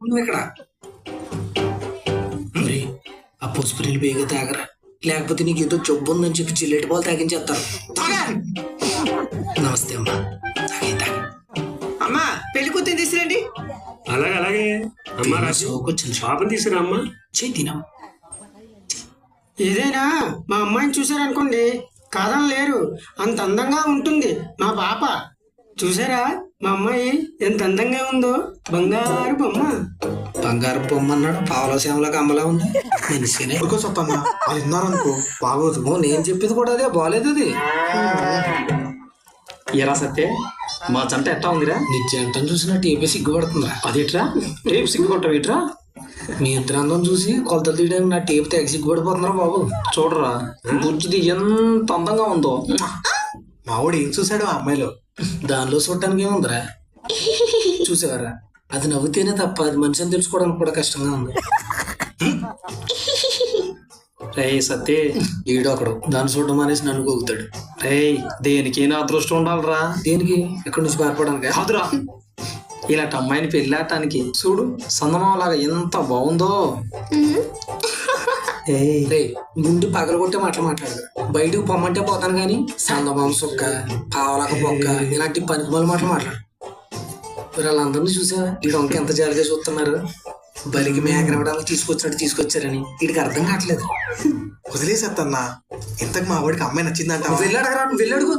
నువ్వు ఇక్కడ ఆ పసుపు నీళ్ళు బేగా తాగరా, లేకపోతే నీకు ఏదో జబ్బు ఉందని చెప్పి జిల్లెట్ బాల్ తాగించేస్తారు. నమస్తే అమ్మా. అమ్మా పెళ్లి కూతురు తీసుకురండి. అలాగే అలాగే అమ్మా రాజు వచ్చింది పాపం తీసుకురా అమ్మా. చేయి తినం. ఏదైనా మా అమ్మాయిని చూసారనుకోండి కాదని లేరు, అంత అందంగా ఉంటుంది మా పాప. చూసారా మా అమ్మాయి ఎంత అందంగా ఉందో, బంగారు బొమ్మ. బంగారు బొమ్మ అన్నాడు, పావల సేమలకు అమ్మలా ఉంది. మనిషినే సత్తన్న వాళ్ళు విన్నారనుకో బాగోదు. నేను చెప్పేది కూడా అదే, బాగాలేదు అది. ఎరా సత్తే మా జంట ఎట్టా ఉందిరా? నీ జంటను చూసిన టీపీ సిగ్గుపడుతుందిరా. అదేట్రా రేపు సిగ్గుకొట్టవు ఇట్రా. మీ ఇద్దరు అందం చూసి కొలతలు తీయడానికి నా టేపు తెగ సిగ్గుపడిపోతున్నారా బాబు. చూడరా బుజ్జిది ఎంత అందంగా ఉందో. మావాడు ఏం చూసాడు ఆ అమ్మాయిలో? దానిలో చూడటానికి ఏముందిరా, చూసేవారా అది నవ్వుతేనే తప్ప అది మనిషి అని తెలుసుకోవడానికి కూడా కష్టంగా ఉంది. రే సత్తే ఈడో ఒకడు దాన్ని చూడడం అనేసి నన్ను గోగుతాడు. రే దేనికి నా అదృష్టం ఉండాలిరా. దేనికి ఎక్కడి నుంచి పారిపోవడానికి? కాదురా ఇలాంటి అమ్మాయిని పెళ్ళాటానికి. చూడు సందమాలాగా ఎంత బాగుందో. రే గుండు పగల కొట్టే మాటలు మాట్లాడదు. బయటకు పొమ్మంటే పోతాను కానీ సందమామ సుక్క, పావలాక పొక్క ఇలాంటి పనికిమాల మాటలు మాట్లాడు. మరి వాళ్ళందరినీ చూసా వీడు వంక ఎంత జాలిగా చూస్తున్నారు. బలికి మేకనివ్వడానికి తీసుకొచ్చారని వీడికి అర్థం కావట్లేదు. వదిలేసత్తన్న ఇంతకు మా వాడికి అమ్మాయి నచ్చిందంట. నువ్వు వెళ్ళాడగరా, నువ్వు వెళ్ళాడుగు.